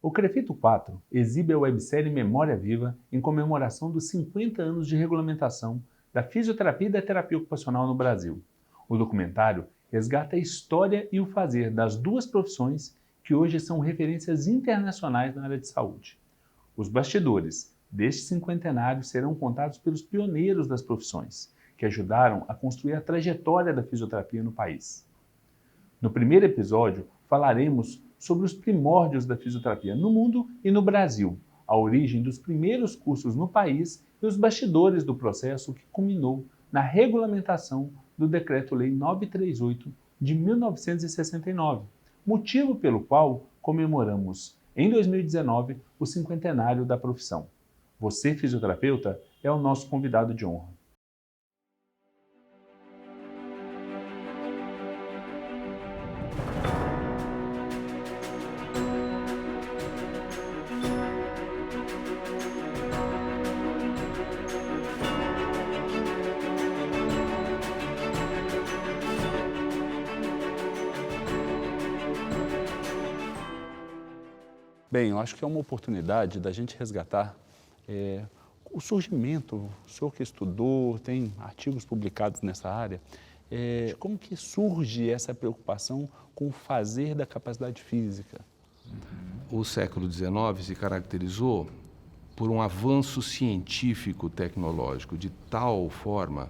O CREFITO 4 exibe a websérie Memória Viva em comemoração dos 50 anos de regulamentação da fisioterapia e da terapia ocupacional no Brasil. O documentário resgata a história e o fazer das duas profissões que hoje são referências internacionais na área de saúde. Os bastidores deste cinquentenário serão contados pelos pioneiros das profissões, que ajudaram a construir a trajetória da fisioterapia no país. No primeiro episódio, falaremos sobre os primórdios da fisioterapia no mundo e no Brasil, a origem dos primeiros cursos no país e os bastidores do processo que culminou na regulamentação do Decreto-Lei 938 de 1969, motivo pelo qual comemoramos em 2019 o cinquentenário da profissão. Você, fisioterapeuta, é o nosso convidado de honra. Bem, eu acho que é uma oportunidade da gente resgatar o surgimento, o senhor que estudou, tem artigos publicados nessa área, de como que surge essa preocupação com o fazer da capacidade física. O século XIX se caracterizou por um avanço científico tecnológico de tal forma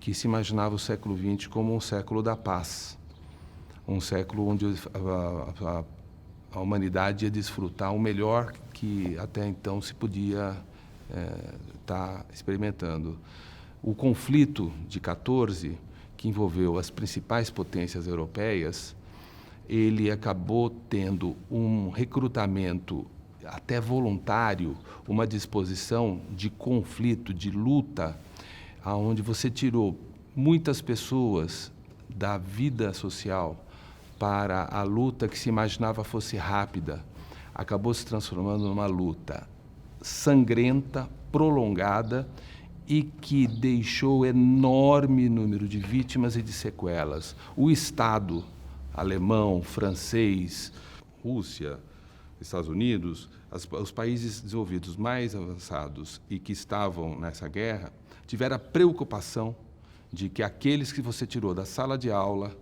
que se imaginava o século XX como um século da paz, um século onde a humanidade ia desfrutar o melhor que até então se podia estar experimentando. O conflito de 14, que envolveu as principais potências europeias, ele acabou tendo um recrutamento até voluntário, uma disposição de conflito, de luta, onde você tirou muitas pessoas da vida social para a luta que se imaginava fosse rápida, acabou se transformando numa luta sangrenta, prolongada e que deixou enorme número de vítimas e de sequelas. O Estado alemão, francês, Rússia, Estados Unidos, os países desenvolvidos mais avançados e que estavam nessa guerra, tiveram a preocupação de que aqueles que você tirou da sala de aula,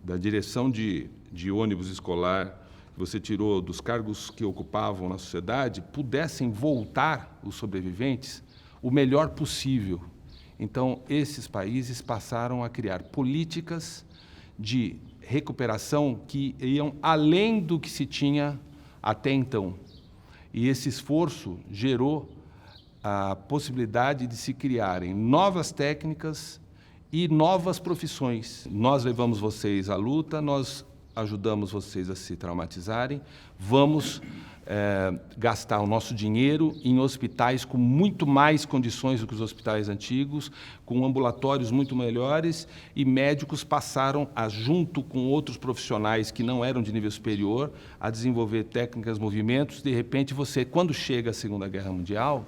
da direção de ônibus escolar, que você tirou dos cargos que ocupavam na sociedade, pudessem voltar, os sobreviventes, o melhor possível. Então, esses países passaram a criar políticas de recuperação que iam além do que se tinha até então. E esse esforço gerou a possibilidade de se criarem novas técnicas e novas profissões. Nós levamos vocês à luta, nós ajudamos vocês a se traumatizarem, vamos gastar o nosso dinheiro em hospitais com muito mais condições do que os hospitais antigos, com ambulatórios muito melhores, e médicos passaram a, junto com outros profissionais que não eram de nível superior, a desenvolver técnicas, movimentos. De repente, você, quando chega a Segunda Guerra Mundial,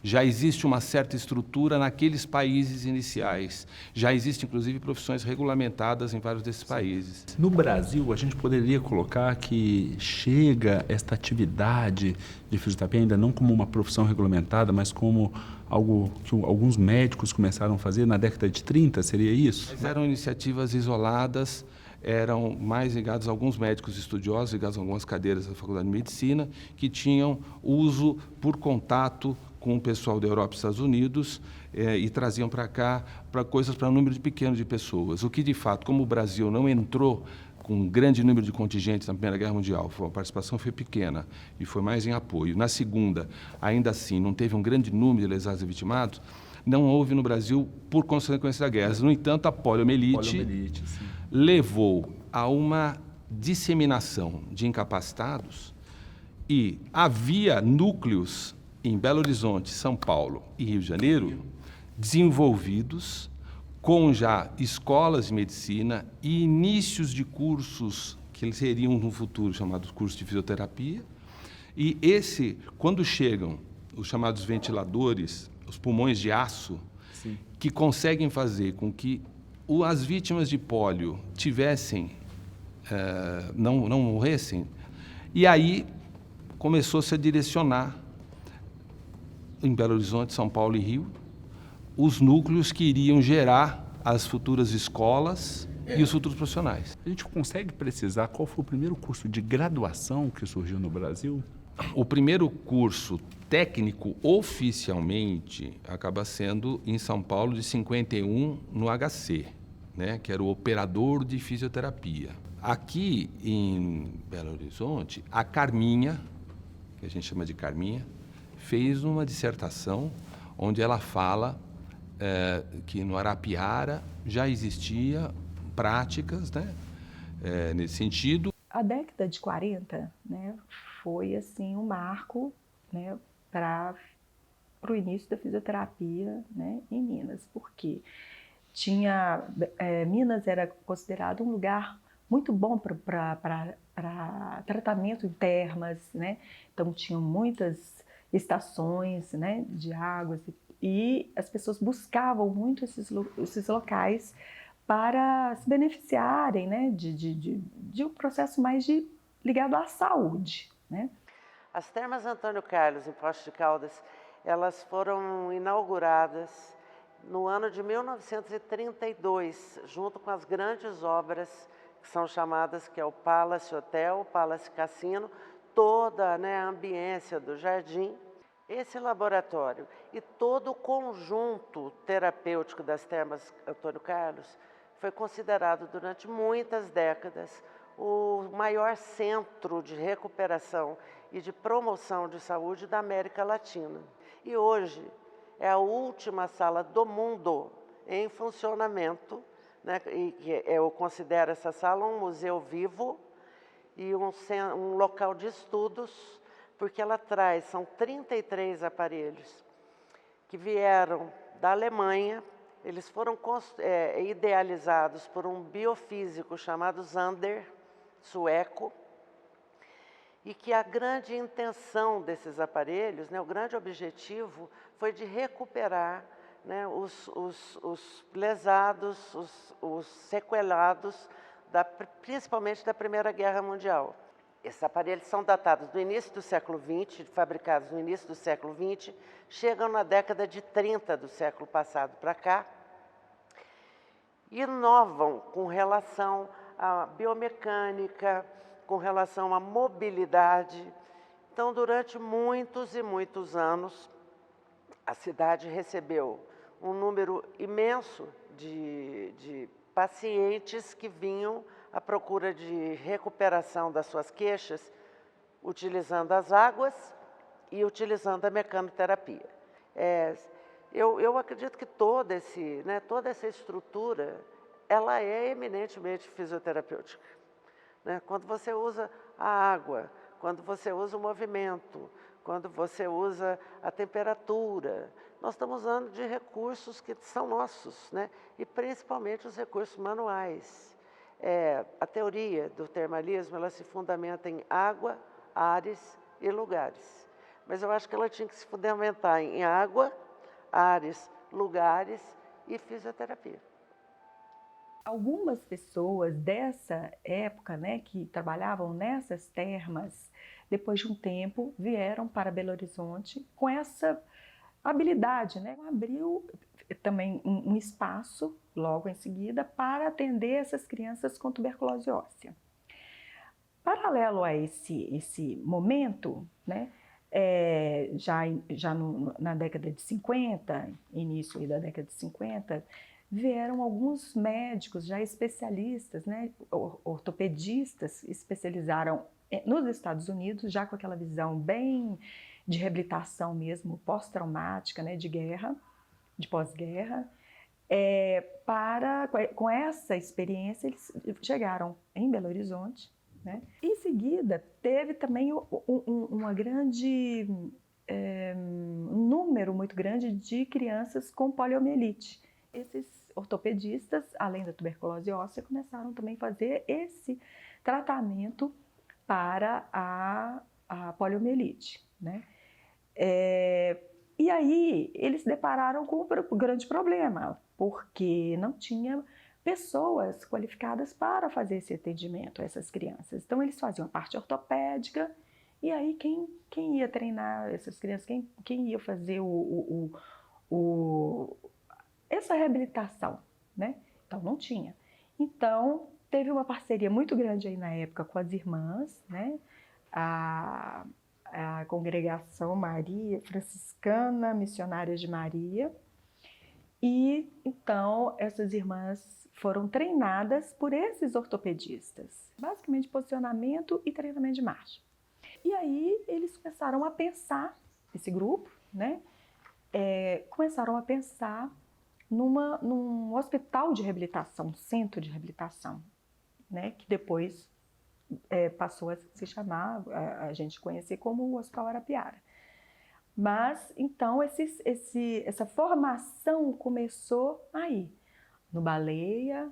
já existe uma certa estrutura naqueles países iniciais. Já existem, inclusive, profissões regulamentadas em vários desses países. No Brasil, a gente poderia colocar que chega esta atividade de fisioterapia ainda não como uma profissão regulamentada, mas como algo que alguns médicos começaram a fazer na década de 30, seria isso? Mas eram iniciativas isoladas, eram mais ligados a alguns médicos estudiosos, ligados a algumas cadeiras da Faculdade de Medicina, que tinham uso por contato com o pessoal da Europa e Estados Unidos e traziam para cá coisas para um número pequeno de pessoas. O que, de fato, como o Brasil não entrou com um grande número de contingentes na Primeira Guerra Mundial, a participação foi pequena e foi mais em apoio. Na Segunda, ainda assim, não teve um grande número de lesados e vitimados, não houve no Brasil por consequência da guerra. No entanto, a poliomielite levou a uma disseminação de incapacitados e havia núcleos em Belo Horizonte, São Paulo e Rio de Janeiro, desenvolvidos com já escolas de medicina e inícios de cursos que eles seriam no futuro chamados cursos de fisioterapia. E quando chegam os chamados ventiladores, os pulmões de aço, sim, que conseguem fazer com que as vítimas de pólio não morressem, e aí começou-se a direcionar em Belo Horizonte, São Paulo e Rio, os núcleos que iriam gerar as futuras escolas e os futuros profissionais. A gente consegue precisar qual foi o primeiro curso de graduação que surgiu no Brasil? O primeiro curso técnico, oficialmente, acaba sendo em São Paulo, de 51, no HC, né, que era o operador de fisioterapia. Aqui em Belo Horizonte, a Carminha, que a gente chama de Carminha, fez uma dissertação onde ela fala que no Arapiara já existia práticas, né, nesse sentido. A década de 40, né, foi assim um marco, né, para o início da fisioterapia, né, em Minas, porque Minas era considerado um lugar muito bom para tratamento em termas, né? Então tinham muitas estações, né, de águas e as pessoas buscavam muito esses locais para se beneficiarem, né, de um processo mais ligado à saúde, né? As Termas Antônio Carlos, em Poços de Caldas, elas foram inauguradas no ano de 1932, junto com as grandes obras que são chamadas, que é o Palace Hotel, o Palace Cassino, toda, né, a ambiência do jardim. Esse laboratório e todo o conjunto terapêutico das Termas Antônio Carlos foi considerado durante muitas décadas o maior centro de recuperação e de promoção de saúde da América Latina. E hoje é a última sala do mundo em funcionamento, né? E eu considero essa sala um museu vivo e um local de estudos, porque ela traz, são 33 aparelhos que vieram da Alemanha. Eles foram idealizados por um biofísico chamado Zander, sueco, e que a grande intenção desses aparelhos, né, o grande objetivo foi de recuperar, né, os lesados, os sequelados, principalmente da Primeira Guerra Mundial. Esses aparelhos são datados do início do século XX, fabricados no início do século XX, chegam na década de 30 do século passado para cá, inovam com relação à biomecânica, com relação à mobilidade. Então, durante muitos e muitos anos, a cidade recebeu um número imenso de pacientes que vinham à procura de recuperação das suas queixas, utilizando as águas e utilizando a mecanoterapia. Eu acredito que toda essa estrutura, ela é eminentemente fisioterapêutica, né? Quando você usa a água, quando você usa o movimento, quando você usa a temperatura, nós estamos usando de recursos que são nossos, né? E principalmente os recursos manuais. A teoria do termalismo, ela se fundamenta em água, ares e lugares. Mas eu acho que ela tinha que se fundamentar em água, ares, lugares e fisioterapia. Algumas pessoas dessa época, né, que trabalhavam nessas termas, depois de um tempo vieram para Belo Horizonte com essa habilidade, né? Abriu também um espaço logo em seguida para atender essas crianças com tuberculose óssea. Paralelo a esse momento, né, na década de 50, início da década de 50, vieram alguns médicos já especialistas, né, ortopedistas, especializaram nos Estados Unidos, já com aquela visão bem de reabilitação mesmo, pós-traumática, né, de guerra, de pós-guerra. Com essa experiência, eles chegaram em Belo Horizonte, né? Em seguida, teve também um número muito grande de crianças com poliomielite. Esses ortopedistas, além da tuberculose óssea, começaram também a fazer esse tratamento para a poliomielite, né? E aí eles se depararam com um grande problema, porque não tinha pessoas qualificadas para fazer esse atendimento a essas crianças. Então eles faziam a parte ortopédica E aí quem ia treinar essas crianças, quem ia fazer essa reabilitação, né? Então não tinha. Então teve uma parceria muito grande aí na época com as irmãs, né? A Congregação Maria Franciscana Missionárias de Maria. E então essas irmãs foram treinadas por esses ortopedistas, basicamente posicionamento e treinamento de marcha. E aí eles começaram a pensar, esse grupo, né? Começaram a pensar num hospital de reabilitação, um centro de reabilitação, né? Que depois passou a se chamar, a gente conhecer como o Hospital Arapiara. Mas, então, essa formação começou aí, no Baleia,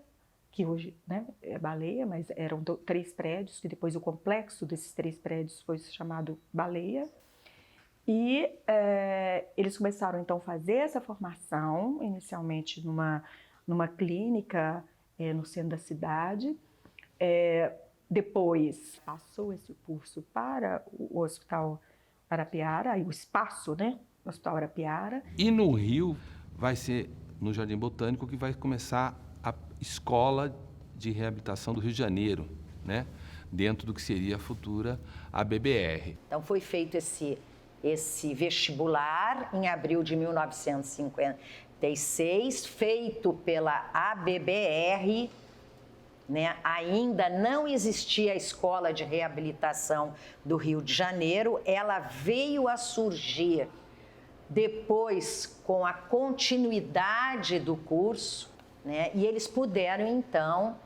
que hoje, né, é Baleia, mas eram 3 prédios, que depois o complexo desses 3 prédios foi chamado Baleia. E eles começaram, então, a fazer essa formação, inicialmente numa clínica no centro da cidade. Depois passou esse curso para o Hospital Arapiara, o espaço, né? O Hospital Arapiara. E no Rio vai ser no Jardim Botânico que vai começar a Escola de Reabilitação do Rio de Janeiro, né? Dentro do que seria a futura ABBR. Então foi feito esse vestibular em abril de 1956, feito pela ABBR, né? Ainda não existia a Escola de Reabilitação do Rio de Janeiro, ela veio a surgir depois com a continuidade do curso, né? E eles puderam então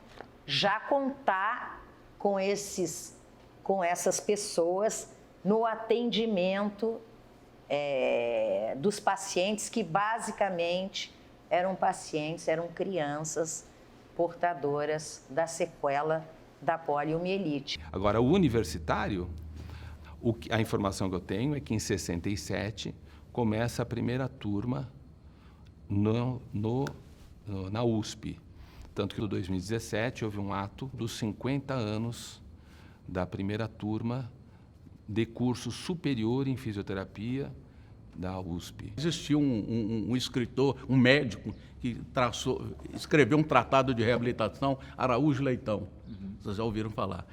já contar com essas pessoas no atendimento dos pacientes que basicamente eram crianças portadoras da sequela da poliomielite. Agora, o universitário, a informação que eu tenho é que em 67 começa a primeira turma na USP. Tanto que em 2017 houve um ato dos 50 anos da primeira turma de curso superior em fisioterapia da USP. Existia um escritor, um médico, que escreveu um tratado de reabilitação, Araújo Leitão, vocês já ouviram falar.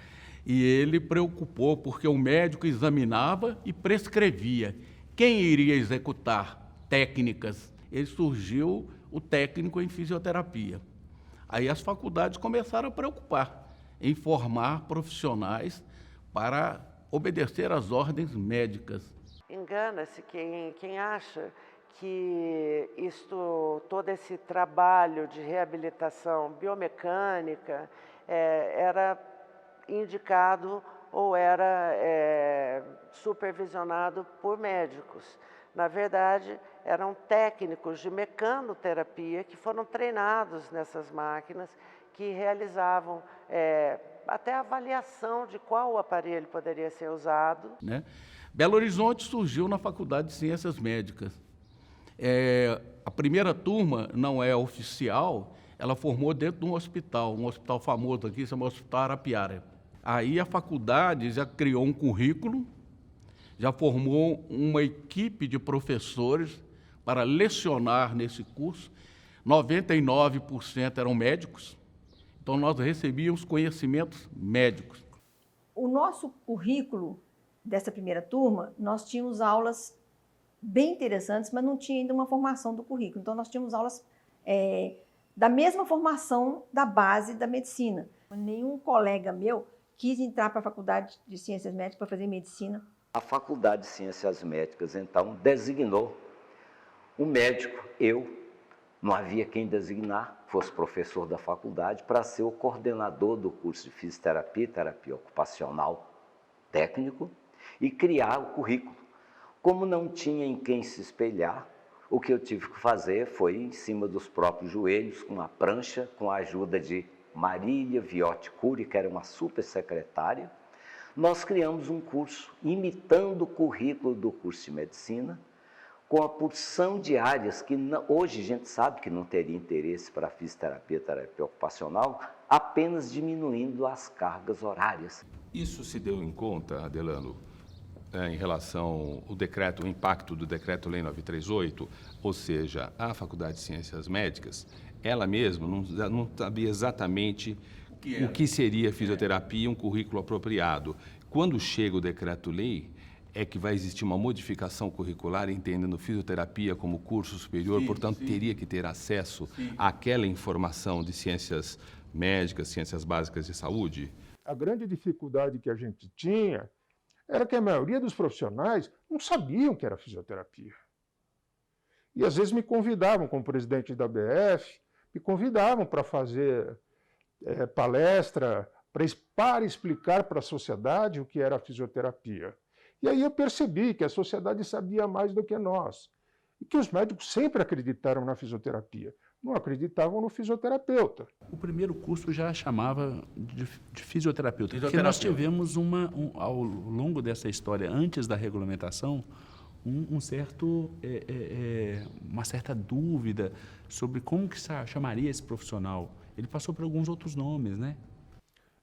E ele preocupou porque o médico examinava e prescrevia. Quem iria executar técnicas? Ele surgiu o técnico em fisioterapia. Aí as faculdades começaram a preocupar em formar profissionais para obedecer às ordens médicas. Engana-se quem acha que todo esse trabalho de reabilitação biomecânica era indicado ou era supervisionado por médicos. Na verdade, eram técnicos de mecanoterapia que foram treinados nessas máquinas, que realizavam até a avaliação de qual aparelho poderia ser usado. Né? Belo Horizonte surgiu na Faculdade de Ciências Médicas. A primeira turma não é oficial, ela formou dentro de um hospital famoso aqui, chama Hospital Arapiara. Aí a faculdade já criou um currículo, já formou uma equipe de professores para lecionar nesse curso. 99% eram médicos, então nós recebíamos conhecimentos médicos. O nosso currículo dessa primeira turma, nós tínhamos aulas bem interessantes, mas não tinha ainda uma formação do currículo. Então, nós tínhamos aulas da mesma formação da base da medicina. Nenhum colega meu quis entrar para a Faculdade de Ciências Médicas para fazer medicina. A Faculdade de Ciências Médicas, então, designou um médico, não havia quem designar, fosse professor da faculdade, para ser o coordenador do curso de fisioterapia e terapia ocupacional técnico e criar o currículo. Como não tinha em quem se espelhar, o que eu tive que fazer foi, em cima dos próprios joelhos, com uma prancha, com a ajuda de Marília Viotti Cury, que era uma super secretária, nós criamos um curso imitando o currículo do curso de medicina, com a porção de áreas que hoje a gente sabe que não teria interesse para a fisioterapia, terapia ocupacional, apenas diminuindo as cargas horárias. Isso se deu em conta, Adelano, em relação ao decreto, o impacto do Decreto-Lei 938, ou seja, a Faculdade de Ciências Médicas, ela mesma não sabia exatamente o que seria fisioterapia, um currículo apropriado. Quando chega o Decreto-Lei, é que vai existir uma modificação curricular, entendendo fisioterapia como curso superior, portanto, teria que ter acesso àquela informação de ciências médicas, ciências básicas de saúde. A grande dificuldade que a gente tinha era que a maioria dos profissionais não sabiam o que era fisioterapia. E às vezes me convidavam, como presidente da ABF, me convidavam para fazer palestra, para explicar para a sociedade o que era a fisioterapia. E aí eu percebi que a sociedade sabia mais do que nós. E que os médicos sempre acreditaram na fisioterapia, não acreditavam no fisioterapeuta. O primeiro curso já chamava de fisioterapeuta, porque nós tivemos ao longo dessa história, antes da regulamentação, uma certa dúvida sobre como que chamaria esse profissional. Ele passou por alguns outros nomes, né?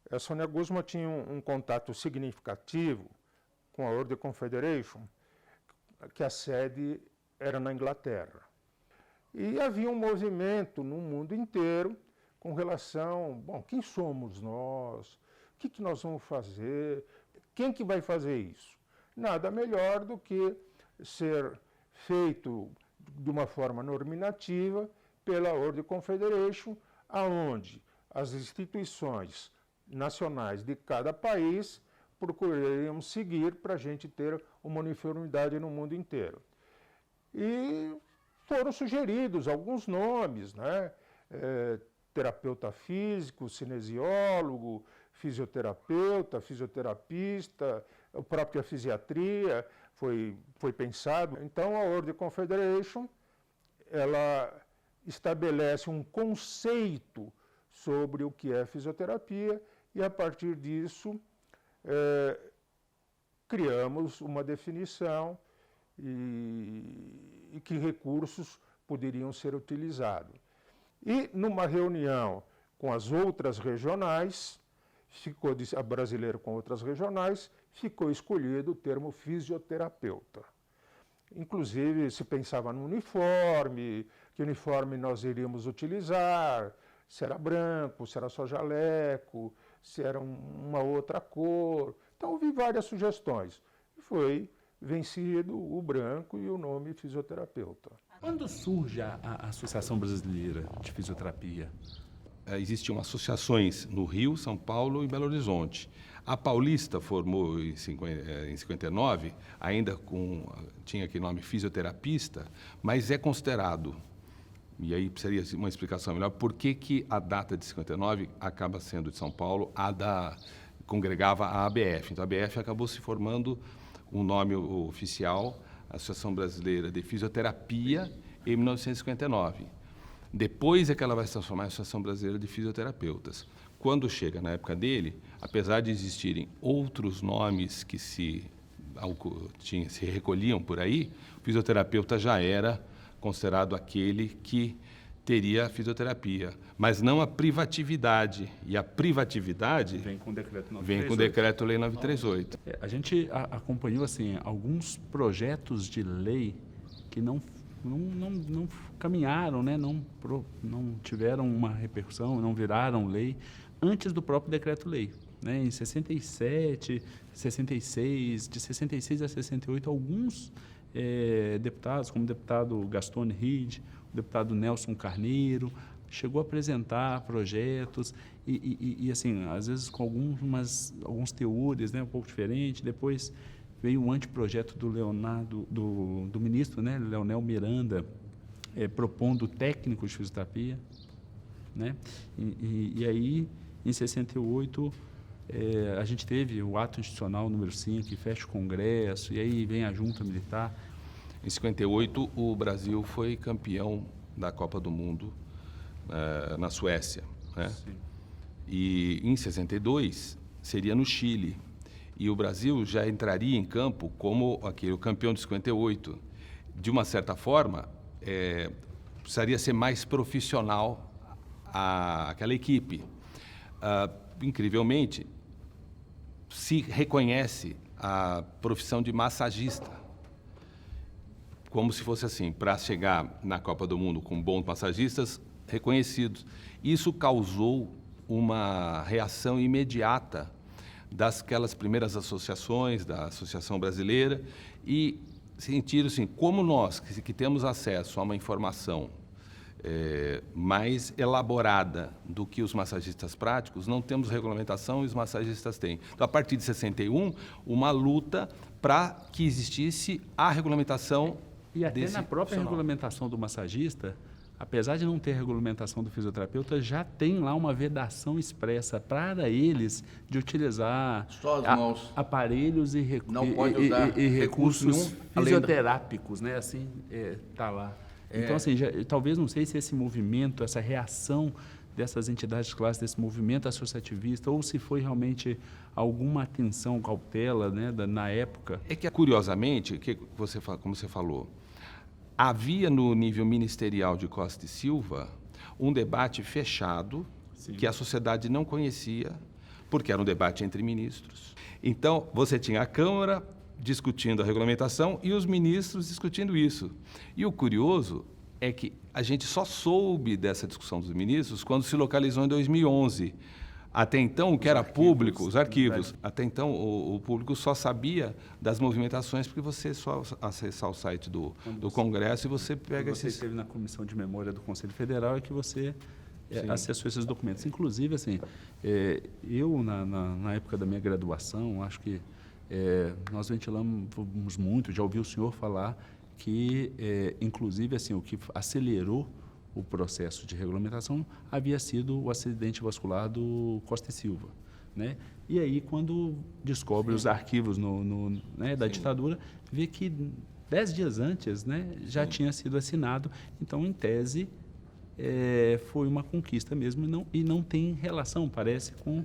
A Sônia Guzman tinha um contato significativo com a World Confederation, que a sede era na Inglaterra. E havia um movimento no mundo inteiro com relação, quem somos nós? O que nós vamos fazer? Quem que vai fazer isso? Nada melhor do que ser feito de uma forma normativa pela World Confederation, aonde as instituições nacionais de cada país procurariam seguir para a gente ter uma uniformidade no mundo inteiro. E foram sugeridos alguns nomes, né? Terapeuta físico, cinesiólogo, fisioterapeuta, fisioterapista, a própria fisiatria foi pensado. Então, a World Confederation, ela estabelece um conceito sobre o que é fisioterapia e, a partir disso, criamos uma definição e que recursos poderiam ser utilizados. E, numa reunião com as outras regionais, a brasileira com outras regionais, ficou escolhido o termo fisioterapeuta. Inclusive, se pensava no uniforme, que uniforme nós iríamos utilizar, se era branco, se era só jaleco, se era uma outra cor. Então, houve várias sugestões. Foi vencido o branco e o nome fisioterapeuta. Quando surge a Associação Brasileira de Fisioterapia? Existiam associações no Rio, São Paulo e Belo Horizonte. A Paulista formou em 59, ainda tinha aquele nome fisioterapista, mas é considerado, e aí precisaria uma explicação melhor, por que a data de 59 acaba sendo de São Paulo, congregava a ABF. Então, a ABF acabou se formando um nome oficial, Associação Brasileira de Fisioterapia, em 1959. Depois é que ela vai se transformar em Associação Brasileira de Fisioterapeutas. Quando chega na época dele, apesar de existirem outros nomes que se recolhiam por aí, o fisioterapeuta já era considerado aquele que teria a fisioterapia, mas não a privatividade. E a privatividade vem com o Decreto 938. Vem com o Decreto-Lei 938. A gente acompanhou assim, alguns projetos de lei que não caminharam, né? não tiveram uma repercussão, não viraram lei antes do próprio Decreto-Lei. Né? Em 67, 66, de 66 a 68, alguns deputados, como o deputado Gastone Reed, o deputado Nelson Carneiro, chegou a apresentar projetos e assim, às vezes com alguns teores, né, um pouco diferentes. Depois veio um anteprojeto do ministro, né, Leonel Miranda, propondo técnico de fisioterapia, né? E aí, em 68, a gente teve o ato institucional número 5, que fecha o Congresso, e aí vem a junta militar. Em 58, o Brasil foi campeão da Copa do Mundo na Suécia, né? Sim. E em 62 seria no Chile. E o Brasil já entraria em campo como o campeão de 58. De uma certa forma, precisaria ser mais profissional aquela equipe. Incrivelmente, se reconhece a profissão de massagista, como se fosse assim, para chegar na Copa do Mundo com bons massagistas reconhecidos. Isso causou uma reação imediata daquelas primeiras associações, da Associação Brasileira, e sentiram assim, como nós, que temos acesso a uma informação mais elaborada do que os massagistas práticos, não temos regulamentação e os massagistas têm. Então, a partir de 61, uma luta para que existisse a regulamentação. E até na própria regulamentação do massagista, apesar de não ter regulamentação do fisioterapeuta, já tem lá uma vedação expressa para eles de utilizar aparelhos e recursos fisioterápicos, né? Assim, tá lá. Então, assim, talvez, não sei se esse movimento, essa reação dessas entidades de classe, desse movimento associativista, ou se foi realmente alguma atenção, cautela, né, na época. É que, curiosamente, como você falou, havia no nível ministerial de Costa e Silva um debate fechado, sim, que a sociedade não conhecia, porque era um debate entre ministros. Então, você tinha a Câmara discutindo a regulamentação e os ministros discutindo isso. E o curioso é que a gente só soube dessa discussão dos ministros quando se localizou em 2011. Até então, o que era público, os arquivos, até então o público só sabia das movimentações porque você só acessar o site do Congresso e você pega esses... Você esteve na Comissão de Memória do Conselho Federal e que você acessou esses documentos. Inclusive, assim, eu, na época da minha graduação, acho que nós ventilamos muito, já ouvi o senhor falar que, inclusive, assim, o que acelerou o processo de regulamentação havia sido o acidente vascular do Costa e Silva, né? E aí, quando descobre, sim, os arquivos da ditadura, vê que 10 dias antes, né, já, sim, tinha sido assinado. Então, em tese, foi uma conquista mesmo e não tem relação, parece, com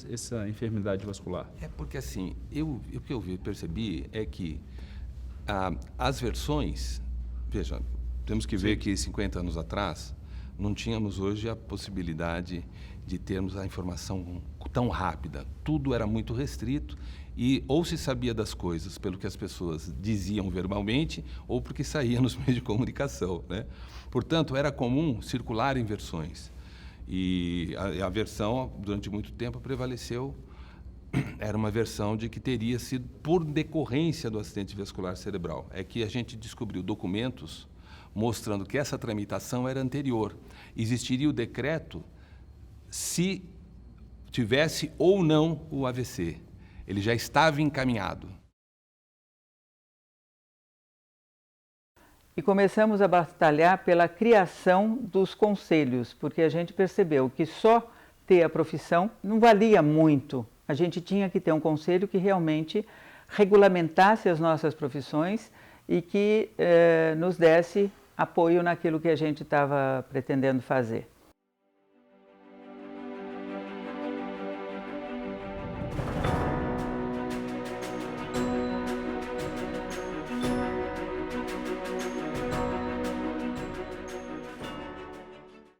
essa enfermidade vascular. É porque, assim, o que eu percebi é que as versões, veja, temos que ver que 50 anos atrás não tínhamos hoje a possibilidade de termos a informação tão rápida. Tudo era muito restrito e ou se sabia das coisas pelo que as pessoas diziam verbalmente ou porque saía nos meios de comunicação, né? Portanto, era comum circular em versões. E a versão, durante muito tempo, prevaleceu. Era uma versão de que teria sido por decorrência do acidente vascular cerebral. É que a gente descobriu documentos mostrando que essa tramitação era anterior. Existiria o decreto se tivesse ou não o AVC. Ele já estava encaminhado. E começamos a batalhar pela criação dos conselhos, porque a gente percebeu que só ter a profissão não valia muito. A gente tinha que ter um conselho que realmente regulamentasse as nossas profissões e que nos desse apoio naquilo que a gente estava pretendendo fazer.